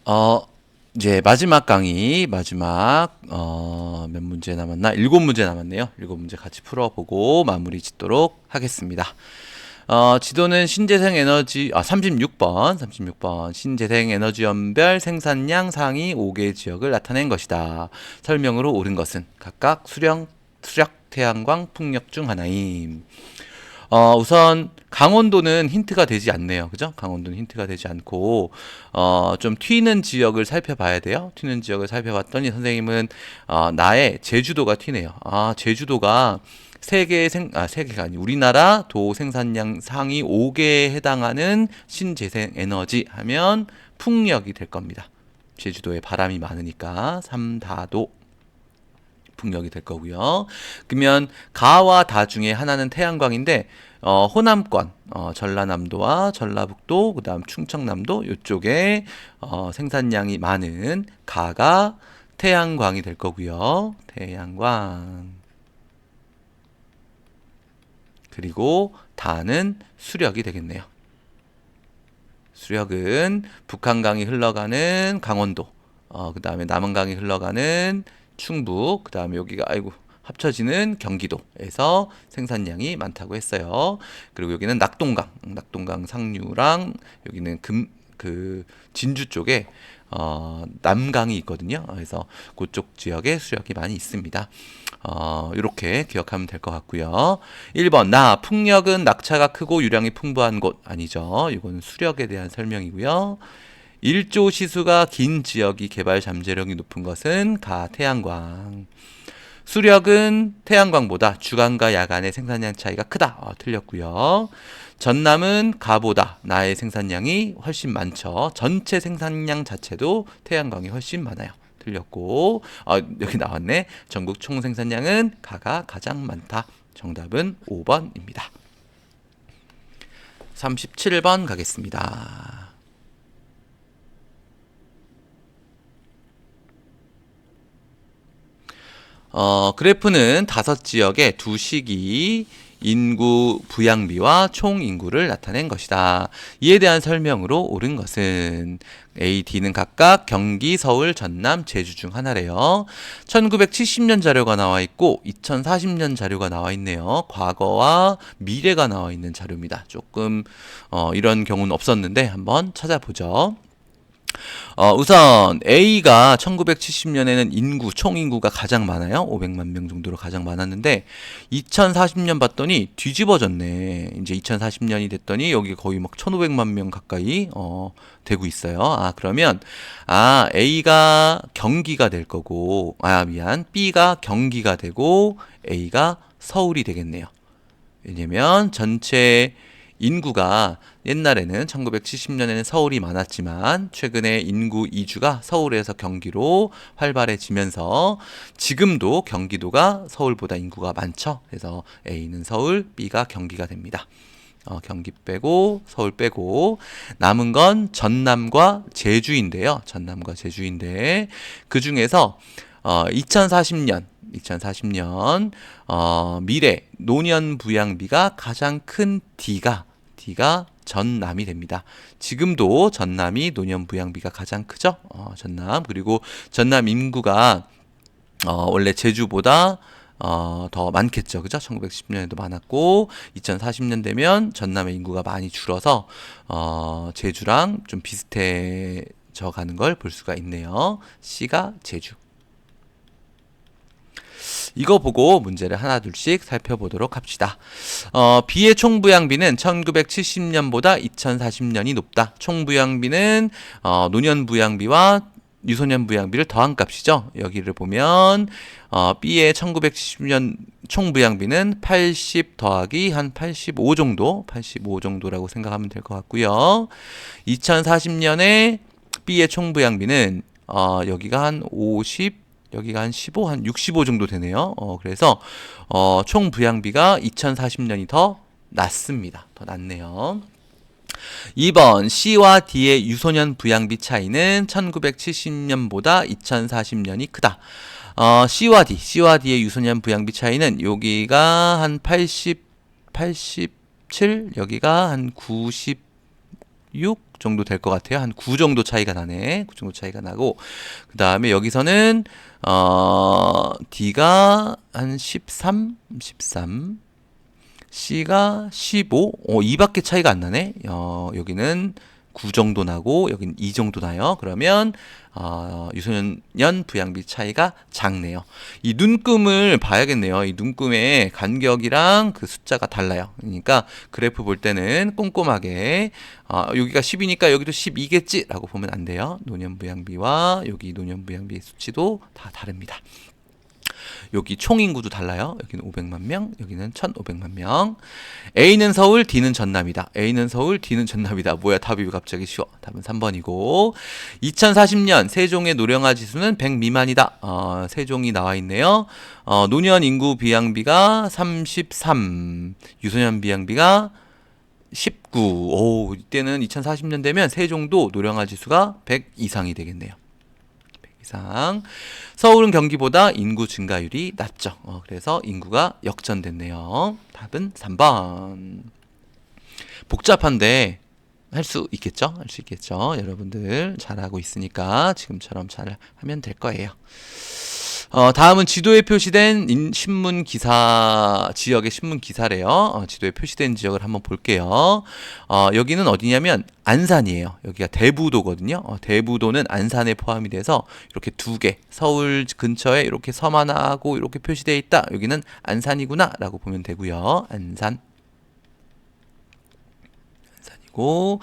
어, 이제 마지막 강의, 몇 문제 남았나? 7문제 남았네요. 7문제 같이 풀어보고 마무리 짓도록 하겠습니다. 지도는 신재생 에너지, 36번. 신재생 에너지 연별 생산량 상위 5개 지역을 나타낸 것이다. 설명으로 옳은 것은 각각 수력, 태양광, 풍력 중 하나임. 우선 강원도는 힌트가 되지 않네요. 그죠? 강원도는 힌트가 되지 않고 좀 튀는 지역을 살펴봐야 돼요. 튀는 지역을 살펴봤더니 선생님은 나의 제주도가 튀네요. 제주도가 세계가 아니 우리나라 도 생산량 상위 5개에 해당하는 신재생 에너지 하면 풍력이 될 겁니다. 제주도에 바람이 많으니까 삼다도 풍력이 될 거고요. 그러면 가와 다 중에 하나는 태양광인데 호남권, 전라남도와 전라북도, 그다음 충청남도 이쪽에 생산량이 많은 가가 태양광이 될 거고요. 태양광. 그리고 다는 수력이 되겠네요. 수력은 북한강이 흘러가는 강원도, 그 다음에 남한강이 흘러가는 충북, 그 다음에 여기가 합쳐지는 경기도에서 생산량이 많다고 했어요. 그리고 여기는 낙동강 상류랑 여기는 진주 쪽에 남강이 있거든요. 그래서 그쪽 지역에 수력이 많이 있습니다. 이렇게 기억하면 될 것 같고요. 1번 풍력은 낙차가 크고 유량이 풍부한 곳 아니죠. 이건 수력에 대한 설명이고요. 일조 시수가 긴 지역이 개발 잠재력이 높은 것은 태양광. 수력은 태양광보다 주간과 야간의 생산량 차이가 크다. 틀렸고요. 전남은 가보다 나의 생산량이 훨씬 많죠. 전체 생산량 자체도 태양광이 훨씬 많아요. 틀렸고 여기 나왔네. 전국 총 생산량은 가가 가장 많다. 정답은 5번입니다. 37번 가겠습니다. 그래프는 5지역의 두 시기 인구 부양비와 총 인구를 나타낸 것이다. 이에 대한 설명으로 옳은 것은 A, D는 각각 경기, 서울, 전남, 제주 중 하나래요. 1970년 자료가 나와 있고 2040년 자료가 나와 있네요. 과거와 미래가 나와 있는 자료입니다. 조금 이런 경우는 없었는데 한번 찾아보죠. 우선 A가 1970년에는 총 인구가 가장 많아요. 500만 명 정도로 가장 많았는데 2040년 봤더니 뒤집어졌네. 이제 2040년이 됐더니 여기 거의 막 1500만 명 가까이 되고 있어요. 그러면 A가 경기가 될 거고 B가 경기가 되고 A가 서울이 되겠네요. 왜냐면 전체 인구가 옛날에는 1970년에는 서울이 많았지만 최근에 인구 이주가 서울에서 경기로 활발해지면서 지금도 경기도가 서울보다 인구가 많죠. 그래서 A는 서울, B가 경기가 됩니다. 경기 빼고 서울 빼고 남은 건 전남과 제주인데요. 전남과 제주인데 그 중에서 2040년 미래 노년 부양비가 가장 큰 D가 전남이 됩니다. 지금도 전남이 노년 부양비가 가장 크죠. 전남. 그리고 전남 인구가 원래 제주보다 더 많겠죠. 그죠? 1910년에도 많았고 2040년 되면 전남의 인구가 많이 줄어서 제주랑 좀 비슷해져 가는 걸 볼 수가 있네요. C가 제주. 이거 보고 문제를 하나 둘씩 살펴보도록 합시다. B의 총부양비는 1970년보다 2040년이 높다. 총부양비는 노년 부양비와 유소년 부양비를 더한 값이죠. 여기를 보면 B의 1970년 총부양비는 80 더하기 한 85 정도라고 생각하면 될 것 같고요. 2040년에 B의 총부양비는 여기가 한 50, 여기가 한 15, 한 65 정도 되네요. 그래서 총 부양비가 2040년이 더 낮습니다. 더 낮네요. 2번 C와 D의 유소년 부양비 차이는 1970년보다 2040년이 크다. C와 D의 유소년 부양비 차이는 여기가 한 87, 여기가 한 96 6 정도 될 것 같아요. 한 9 정도 차이가 나네. 9 정도 차이가 나고, 그 다음에 여기서는 D가 한 13, C가 15, 2밖에 차이가 안 나네. 여기는 9 정도 나고 여기는 2 정도 나요. 그러면 유소년 부양비 차이가 작네요. 이 눈금을 봐야겠네요. 이 눈금의 간격이랑 그 숫자가 달라요. 그러니까 그래프 볼 때는 꼼꼼하게 여기가 10이니까 여기도 12겠지 라고 보면 안 돼요. 노년 부양비와 여기 노년 부양비 수치도 다 다릅니다. 여기 총 인구도 달라요. 여기는 500만 명, 여기는 1,500만 명. A는 서울, D는 전남이다. A는 서울, D는 전남이다. 뭐야, 답이 왜 갑자기 쉬워? 답은 3번이고. 2040년 세종의 노령화 지수는 100 미만이다. 세종이 나와 있네요. 노년 인구 비양비가 33, 유소년 비양비가 19. 오, 이때는 2040년 되면 세종도 노령화 지수가 100 이상이 되겠네요. 이상. 서울은 경기보다 인구 증가율이 낮죠. 그래서 인구가 역전됐네요. 답은 3번. 복잡한데 할 수 있겠죠? 할 수 있겠죠? 여러분들 잘하고 있으니까 지금처럼 잘 하면 될 거예요. 다음은 지도에 표시된 신문 기사, 지역의 신문 기사래요. 지도에 표시된 지역을 한번 볼게요. 여기는 어디냐면 안산이에요. 여기가 대부도거든요. 대부도는 안산에 포함이 돼서 이렇게 두 개, 서울 근처에 이렇게 섬 하나 하고 이렇게 표시되어 있다. 여기는 안산이구나 라고 보면 되고요. 안산. 안산이고,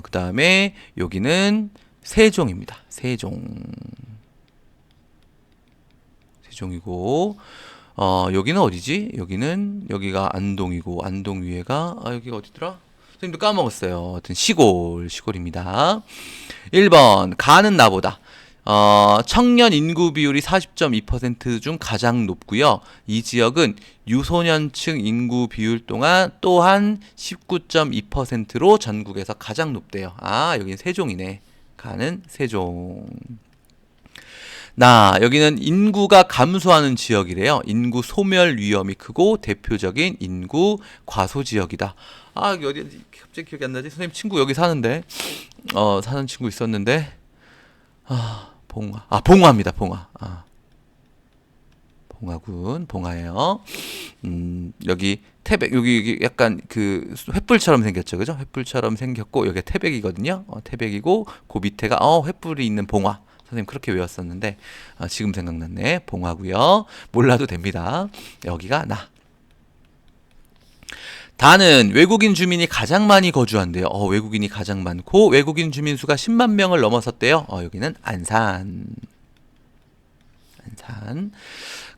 그 다음에 여기는 세종입니다. 세종이고, 여기는 어디지? 여기가 안동이고, 안동 위에가, 여기가 어디더라? 선생님도 까먹었어요. 하여튼 시골입니다. 1번, 가는 나보다. 청년 인구 비율이 40.2% 중 가장 높고요. 이 지역은 유소년층 인구 비율 또한 19.2%로 전국에서 가장 높대요. 여기는 세종이네. 가는 세종. 여기는 인구가 감소하는 지역이래요. 인구 소멸 위험이 크고 대표적인 인구 과소 지역이다. 여기 어디 갑자기 기억이 안 나지? 선생님 친구 여기 사는데 사는 친구 있었는데 봉화입니다. 봉화예요. 여기 태백, 여기 약간 그 횃불처럼 생겼죠, 그죠? 횃불처럼 생겼고 여기가 태백이거든요. 태백이고 그 밑에가 횃불이 있는 봉화. 선생님 그렇게 외웠었는데 지금 생각났네. 봉화고요. 몰라도 됩니다. 여기가 다는 외국인 주민이 가장 많이 거주한대요. 외국인이 가장 많고 외국인 주민 수가 10만 명을 넘어섰대요. 여기는 안산.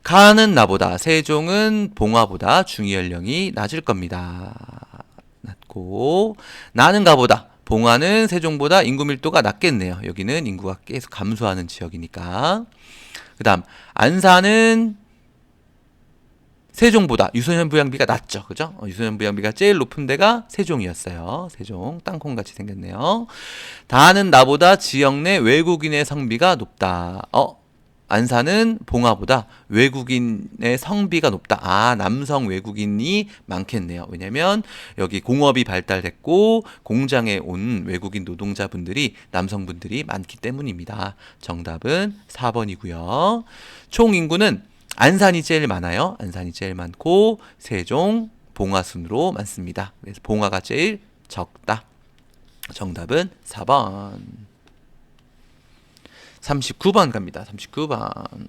가는 나보다, 세종은 봉화보다 중위연령이 낮을 겁니다. 낮고, 나는 가보다, 봉화는 세종보다 인구 밀도가 낮겠네요. 여기는 인구가 계속 감소하는 지역이니까. 그 다음 안산은 세종보다 유소년 부양비가 낮죠. 그죠? 유소년 부양비가 제일 높은 데가 세종이었어요. 세종 땅콩같이 생겼네요. 다는 나보다 지역 내 외국인의 성비가 높다. 안산은 봉화보다 외국인의 성비가 높다. 남성 외국인이 많겠네요. 왜냐면 여기 공업이 발달됐고 공장에 온 외국인 노동자분들이 남성분들이 많기 때문입니다. 정답은 4번이고요. 총 인구는 안산이 제일 많아요. 안산이 제일 많고 세종, 봉화 순으로 많습니다. 그래서 봉화가 제일 적다. 정답은 4번. 39번 갑니다. 39번.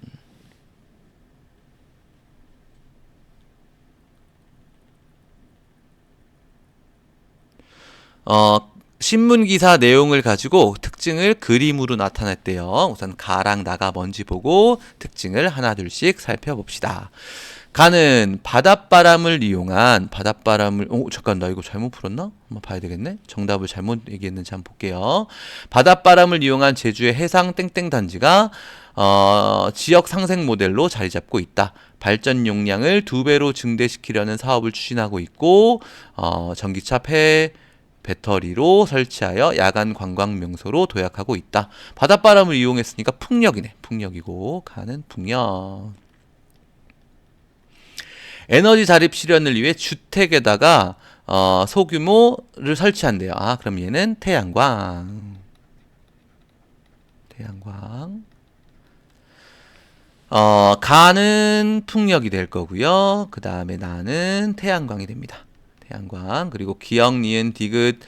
신문 기사 내용을 가지고 특징을 그림으로 나타냈대요. 우선 가랑 나가 뭔지 보고 특징을 하나 둘씩 살펴봅시다. 가는 바닷바람을 이용한 잠깐 나 이거 잘못 풀었나? 한번 봐야 되겠네. 정답을 잘못 얘기했는지 한번 볼게요. 바닷바람을 이용한 제주의 해상 땡땡 단지가 지역 상생 모델로 자리 잡고 있다. 발전 용량을 2배로 증대시키려는 사업을 추진하고 있고 전기차 배터리로 설치하여 야간 관광 명소로 도약하고 있다. 바닷바람을 이용했으니까 풍력이네. 풍력이고 가는 풍력. 에너지 자립 실현을 위해 주택에다가 소규모를 설치한대요. 아, 그럼 얘는 태양광. 태양광. 가는 풍력이 될 거고요. 그 다음에 나는 태양광이 됩니다. 태양광. 그리고 기역, 니은, 디귿,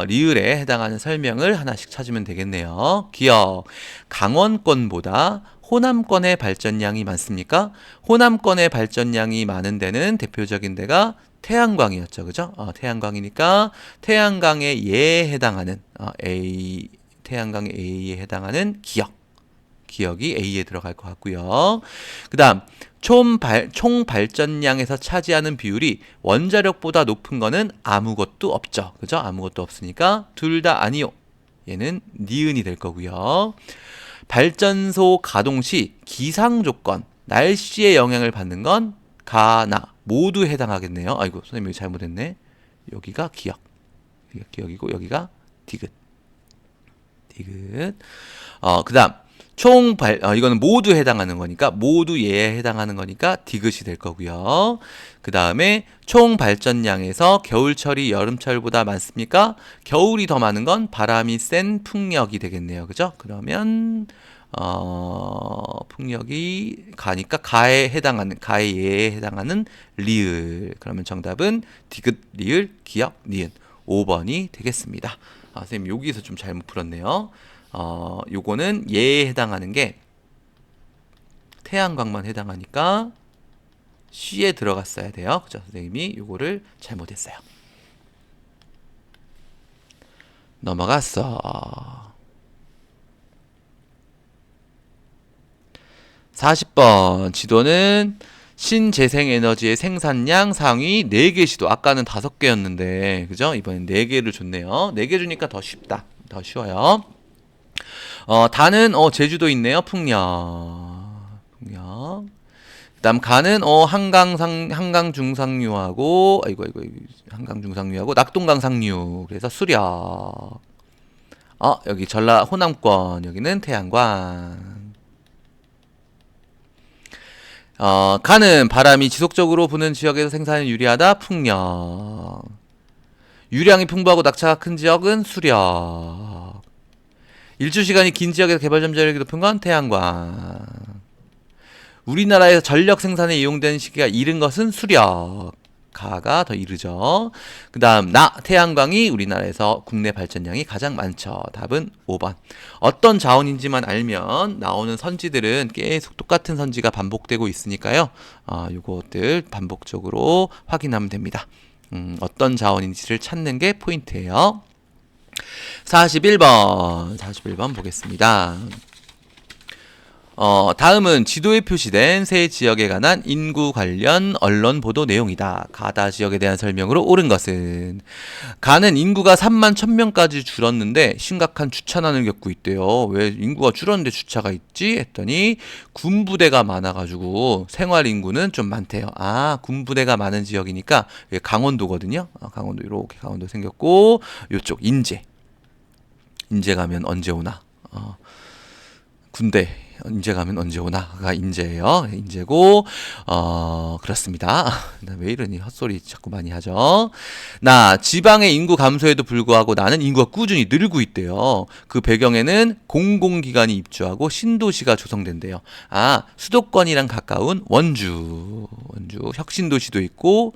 리을에 해당하는 설명을 하나씩 찾으면 되겠네요. 기역. 강원권보다 호남권의 발전량이 많습니까? 호남권의 발전량이 많은 데는 대표적인 데가 태양광이었죠. 그죠? 태양광이니까 태양광의 예에 해당하는 A, 태양광의 A에 해당하는 기역. 기억이 A에 들어갈 것 같고요. 그 다음 총 발전량에서 차지하는 비율이 원자력보다 높은 거는 아무것도 없죠. 그죠? 아무것도 없으니까 둘 다 아니요. 얘는 니은이 될 거고요. 발전소 가동 시 기상조건, 날씨의 영향을 받는 건 가나 모두 해당하겠네요. 아이고 선생님 여기 잘못했네. 여기가 기억. 여기가 기억이고 여기가 디귿. 디귿. 그 다음 이거는 모두 해당하는 거니까 모두 예에 해당하는 거니까 디귿이 될 거고요. 그 다음에 총 발전량에서 겨울철이 여름철보다 많습니까? 겨울이 더 많은 건 바람이 센 풍력이 되겠네요. 그죠? 그러면 풍력이 가니까 가에 해당하는 가의 예에 해당하는 리을. 그러면 정답은 디귿, 리을, 기역, 니은 5번이 되겠습니다. 선생님 여기서 좀 잘못 풀었네요. 요거는 예에 해당하는 게 태양광만 해당하니까 C에 들어갔어야 돼요. 그죠? 선생님이 요거를 잘못했어요. 넘어갔어. 40번 지도는 신재생에너지의 생산량 상위 4개 시도. 아까는 5개였는데 그죠? 이번엔 4개를 줬네요. 4개 주니까 더 쉽다. 더 쉬워요. 다는 제주도 있네요. 풍력. 그다음 가는 한강 중상류하고 한강 중상류하고 낙동강 상류. 그래서 수력. 여기 전라 호남권 여기는 태양광. 가는 바람이 지속적으로 부는 지역에서 생산에 유리하다. 풍력. 유량이 풍부하고 낙차가 큰 지역은 수력. 일주시간이 긴 지역에서 개발 잠재력이 높은 건 태양광. 우리나라에서 전력 생산에 이용되는 시기가 이른 것은 수력. 가가 더 이르죠. 그 다음 태양광이 우리나라에서 국내 발전량이 가장 많죠. 답은 5번. 어떤 자원인지만 알면 나오는 선지들은 계속 똑같은 선지가 반복되고 있으니까요. 요것들 반복적으로 확인하면 됩니다. 어떤 자원인지를 찾는 게 포인트예요. 41번 보겠습니다. 다음은 지도에 표시된 세 지역에 관한 인구 관련 언론 보도 내용이다. 가다 지역에 대한 설명으로 옳은 것은 가는 인구가 3만 1000명까지 줄었는데 심각한 주차난을 겪고 있대요. 왜 인구가 줄었는데 주차가 있지? 했더니 군부대가 많아가지고 생활 인구는 좀 많대요. 군부대가 많은 지역이니까 강원도거든요. 강원도 이렇게 강원도 생겼고 요쪽 인제 가면 언제 오나? 군대 인제 가면 언제 오나가 인제예요. 인제고 그렇습니다. 왜 이러니 헛소리 자꾸 많이 하죠. 지방의 인구 감소에도 불구하고 나는 인구가 꾸준히 늘고 있대요. 그 배경에는 공공기관이 입주하고 신도시가 조성된대요. 수도권이랑 가까운 원주 혁신도시도 있고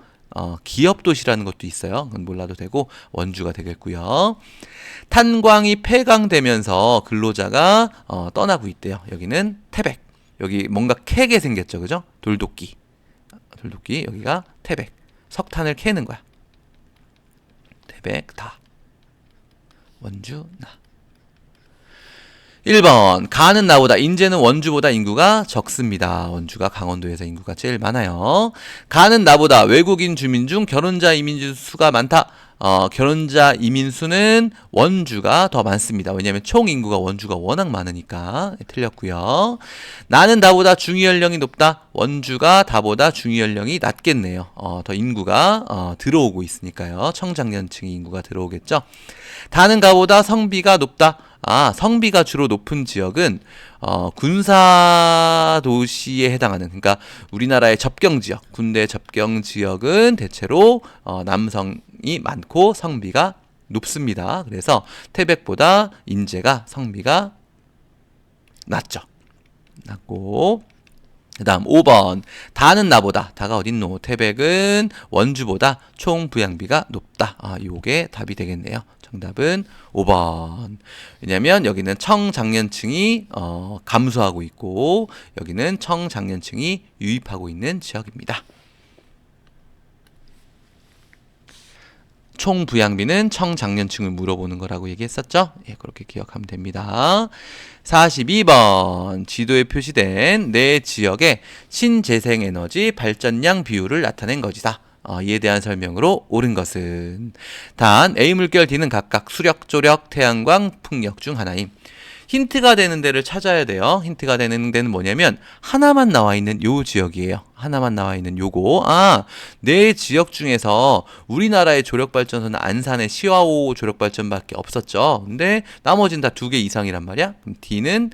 기업도시라는 것도 있어요. 그건 몰라도 되고 원주가 되겠고요. 탄광이 폐광되면서 근로자가 떠나고 있대요. 여기는 태백. 여기 뭔가 캐게 생겼죠. 그죠? 돌도끼 여기가 태백. 석탄을 캐는 거야. 태백 다. 원주 나. 1번 가는 나보다 인제는 원주보다 인구가 적습니다. 원주가 강원도에서 인구가 제일 많아요. 가는 나보다 외국인 주민 중 결혼자 이민 수가 많다. 결혼자 이민 수는 원주가 더 많습니다. 왜냐하면 총 인구가 원주가 워낙 많으니까. 틀렸고요. 나는 나보다 중위연령이 높다. 원주가 다보다 중위연령이 낮겠네요. 더 인구가 들어오고 있으니까요. 청장년층의 인구가 들어오겠죠. 다는 가보다 성비가 높다. 성비가 주로 높은 지역은 군사 도시에 해당하는, 그러니까 우리나라의 접경 지역, 군대 접경 지역은 대체로 남성이 많고 성비가 높습니다. 그래서 태백보다 인제가 성비가 낮죠. 낮고, 그 다음 5번 다는 나보다, 다가 어딨노? 태백은 원주보다 총 부양비가 높다. 요게 답이 되겠네요. 정답은 5번. 왜냐면 여기는 청장년층이 감소하고 있고 여기는 청장년층이 유입하고 있는 지역입니다. 총 부양비는 청장년층을 물어보는 거라고 얘기했었죠? 예, 그렇게 기억하면 됩니다. 42번 지도에 표시된 내 지역의 신재생에너지 발전량 비율을 나타낸 것이다. 이에 대한 설명으로 옳은 것은 단 A 물결 D는 각각 수력, 조력, 태양광, 풍력 중 하나임. 힌트가 되는 데를 찾아야 돼요. 힌트가 되는 데는 뭐냐면 하나만 나와 있는 요 지역이에요. 하나만 나와 있는 요거. 내 지역 중에서 우리나라의 조력발전소는 안산의 시화호 조력발전밖에 없었죠. 근데 나머지는 다 2개 이상이란 말이야. 그럼 D는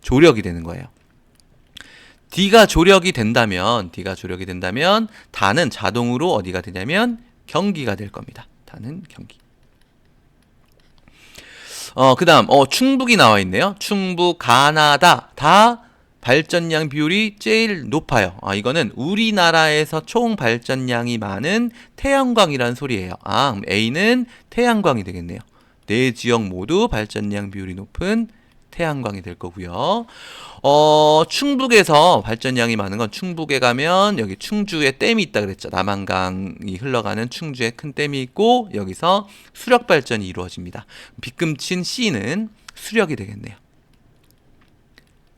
조력이 되는 거예요. D가 조력이 된다면 다는 자동으로 어디가 되냐면 경기가 될 겁니다. 다는 경기. 그 다음, 충북이 나와 있네요. 충북, 가나다, 다 발전량 비율이 제일 높아요. 이거는 우리나라에서 총 발전량이 많은 태양광이라는 소리예요. 그럼 A는 태양광이 되겠네요. 네 지역 모두 발전량 비율이 높은 태양광이 될 거고요. 충북에서 발전량이 많은 건 충북에 가면 여기 충주에 댐이 있다 그랬죠. 남한강이 흘러가는 충주에 큰 댐이 있고 여기서 수력 발전이 이루어집니다. 빗금친 C는 수력이 되겠네요.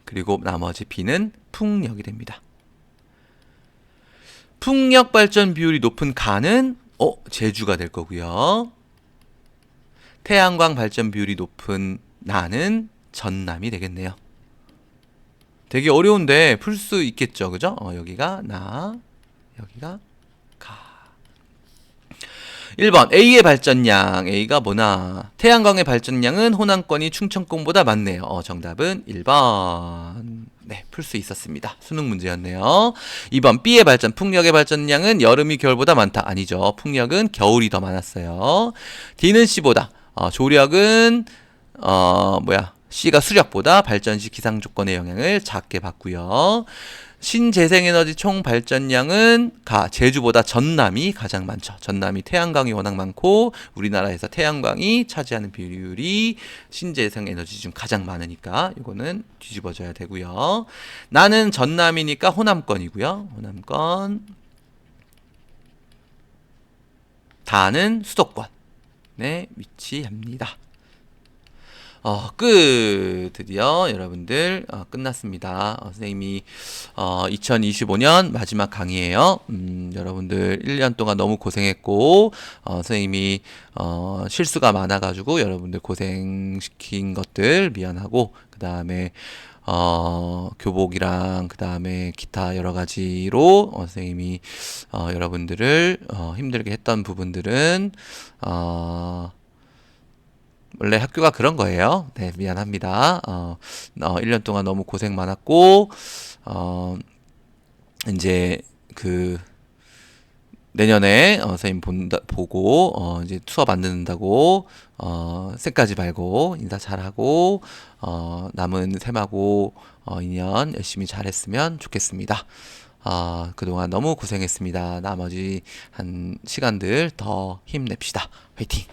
그리고 나머지 B는 풍력이 됩니다. 풍력 발전 비율이 높은 가는 제주가 될 거고요. 태양광 발전 비율이 높은 나는 전남이 되겠네요. 되게 어려운데 풀 수 있겠죠, 그죠? 여기가 나, 여기가 가. 1번 A의 발전량, A가 뭐나? 태양광의 발전량은 호남권이 충청권보다 많네요. 정답은 1번. 네, 풀 수 있었습니다. 수능 문제였네요. 2번 B의 풍력의 발전량은 여름이 겨울보다 많다. 아니죠. 풍력은 겨울이 더 많았어요. D는 C보다. 조력은 C가 수력보다 발전 시 기상 조건의 영향을 작게 받고요. 신재생에너지 총 발전량은 제주보다 전남이 가장 많죠. 전남이 태양광이 워낙 많고 우리나라에서 태양광이 차지하는 비율이 신재생에너지 중 가장 많으니까 이거는 뒤집어져야 되고요. 나는 전남이니까 호남권이고요. 호남권. 다는 수도권에 위치합니다. 드디어 여러분들 끝났습니다. 선생님이 2025년 마지막 강의예요. 여러분들 1년 동안 너무 고생했고 선생님이 실수가 많아가지고 여러분들 고생시킨 것들 미안하고 그 다음에 교복이랑 그 다음에 기타 여러 가지로 선생님이 여러분들을 힘들게 했던 부분들은 원래 학교가 그런 거예요. 네, 미안합니다. 1년 동안 너무 고생 많았고, 이제 내년에 선생님 보고 이제 수업 안 듣는다고 쌩까지 말고 인사 잘하고 남은 셈하고 2년 열심히 잘했으면 좋겠습니다. 그동안 너무 고생했습니다. 나머지 한 시간들 더 힘냅시다. 화이팅!